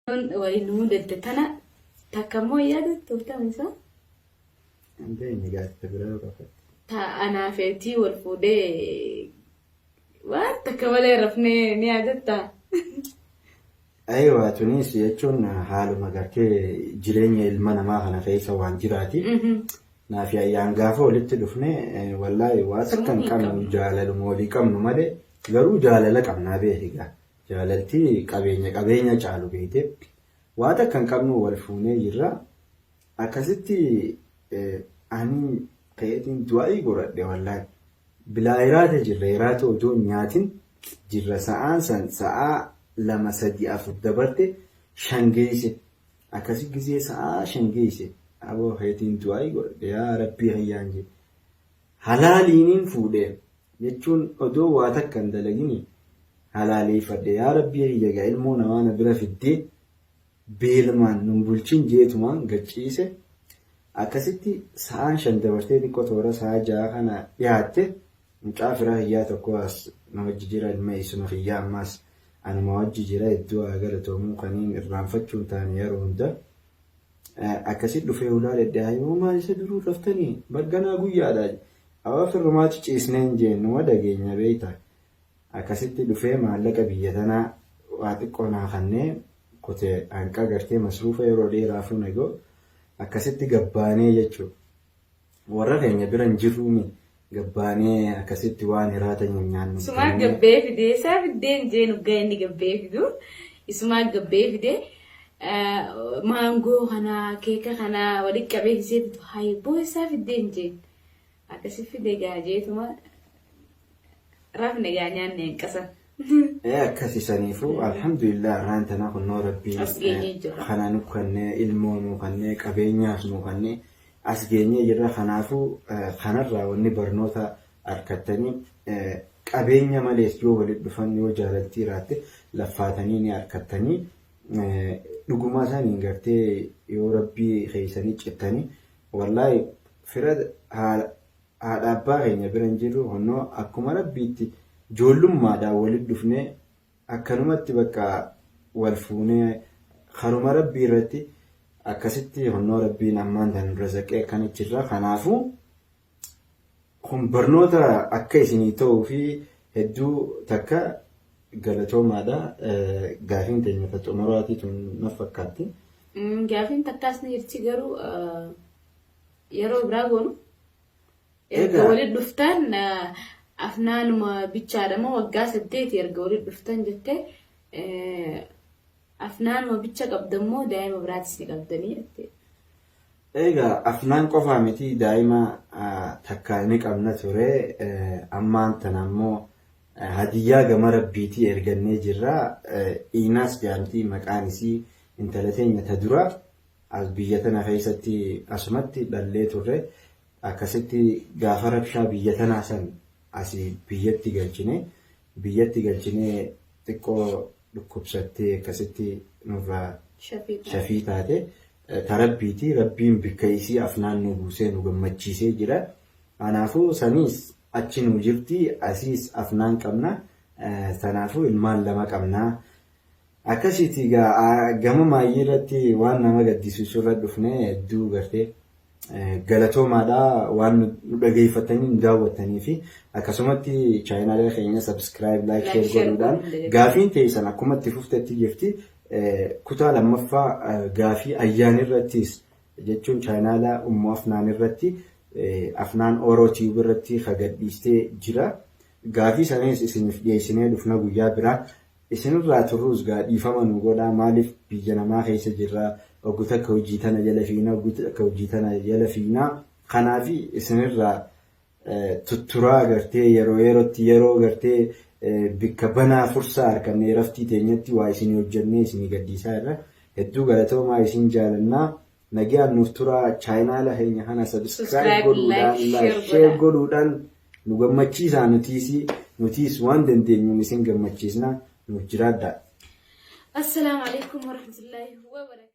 وإنه دتنا تكمل يد توتامسا أنت إني قاعد تقرأ وقفت تا أنا فيتي والفودي وتكمل رفني نيادتا أيوة تونس يجون حال ما قرتي جريني المنا ما خنا فيسا وان جراتي نافي أيام قافو لتدفني والله واسكن كم جالل مولي كم نمدي غرو جالل كم نابيه جاللتي قبينيا جالو بيتي وادا كان كم والفوني يرا أكستي أني قيتين دوائي قرد والله بلا إرادة جرى إرادة ودون نياتين جرى سان ساعة لما سدي أفضل دبرت شنجيسي أكاسي جزية ساعة شنجيسي أبو هيتين دوائي قرد يا ربي هيانجي حلالين فودي يجون أدو واتك كان دلقيني حلالي فدي يا ربي هيجا علمونا وانا بلا في الدين بيلمان نمبولشين جيتمان قجيسي أكاسيتي ساعة شن دبرتي دي كتورة ساعة جاهنا ياتي مكافرة هياتا كواس نوججيرا الميس نخيا ماس أنا موججيرا الدواء قالتو موقنين الرانفتشون تاني يرون دا أكاسيت لفي أولاد الدهاي وما يسدروا رفتني بقنا قويا داج أوافر رماتي إسنين جين ودا جين بيتا أكاسيت لفي معلقة بيتنا واتقونا خنين كوتي أنكا قرتي مصروفة يرودي رافو نيقو akkasitti gabbaanee jechuudha. Warra keenya biran jirruumi gabbaanee akkasitti waan hiraata nyaannu. Isumaa gabbee fidee isaa fiddeen jeenu gaa'inni gabbee fidu. Isumaa gabbee fidee maangoo kanaa keeka kanaa walitti qabee hisee fidu haayiboo isaa fiddeen jeen. Akkasitti fidee gaajeetuma rafne gaa nyaanne hin qasan. Akkasi saniifu alhamdulillah raantana kunnoo rabbii kana nu kannee ilmoo nu kannee qabeenyaas nu kannee as geenye jirra kanaafu kanarraa wanni barnoota harkattanii qabeenya malees yoo walitti dhufan yoo jaalaltii irratti laffaatanii ni harkattanii dhugumaa isaanii gartee yoo rabbii keeysanii cittanii wallahi fira haadha abbaa keenya biran jirru honnoo akkuma rabbiitti joollummaadhaan walitti dhufnee akkanumatti bakka wal fuunee haruma rabbii irratti akkasitti honnoo rabbiin ammaan tan razaqee akkanitti jirra. Kanaafuu kun barnoota akka isinii ta'uu fi hedduu takka galatoomaadha. Gaafiin teenya xumuraati tun na fakkaatti. Gaafiin takkaas ni jirti garuu yeroo biraa goonu erga walitti dhuftan أفنان بيتشارة ما وقاس الديت يرجعوا بفتن جتة أفنان ما بيتشا قبضمو دائما براتسني قبضني إيجا أفنان قفامتي دائما تكانيك أمنا توري أمان تنامو هدية جمرة بيتي إرجعني جرا إيناس جامتي مكانسي إنتلتين يتدرا از بيتنا خيستي أسمتي دللي توري أكستي غافر بشا بيتنا سن asii biyyatti galchine xiqqoo dhukkubsattee akkasitti nurraa shafii taate tarabbiiti rabbiin bikka isii afnaan nu buusee nu gammachiisee jira. Kanaafuu saniis achi nu jirti asiis afnaan qabna. Kanaafuu ilmaan lama qabna. Akkasitti gama maayii irratti waan nama gaddisiisu irra dhufnee hedduu gartee galatoomaadha waan nu dhageeffatanii daawwattanii fi akkasumatti chaayinaalee keenya subscribe like share godhuudhaan gaafiin teessan akkuma itti fuftetti jirti kutaa lammaffaa gaafii ayyaan irrattis jechuun chaayinaalaa ummoo afnaan irratti afnaan oroo tiyuub irratti gadhiistee jira. Gaafii sanis isiniif dhiyeessinee dhufna guyyaa biraa isinirraa turruus dhiifama nu godhaa maaliif biyya namaa keessa jirra. Oguta akka hojii tana jala fiinaa oguta akka hojii tana jala fiinaa kanaafi isinirraa tutturaa gartee yerootti yeroo gartee bikka banaa fursaa harkannee raftii teenyatti waa isin hojjannee isin gaddiisaa irra hedduu galatoomaa isin jaalannaa nagaan nuuf turaa chaayinaala keenya kana subscribe godhuudhaan like share godhuudhaan nu gammachiisaa nutiis waan dandeenyuun isin gammachiisna nuuf jiraadhaa. Assalaamu alaykum warahmatullaahi wabarakatuh.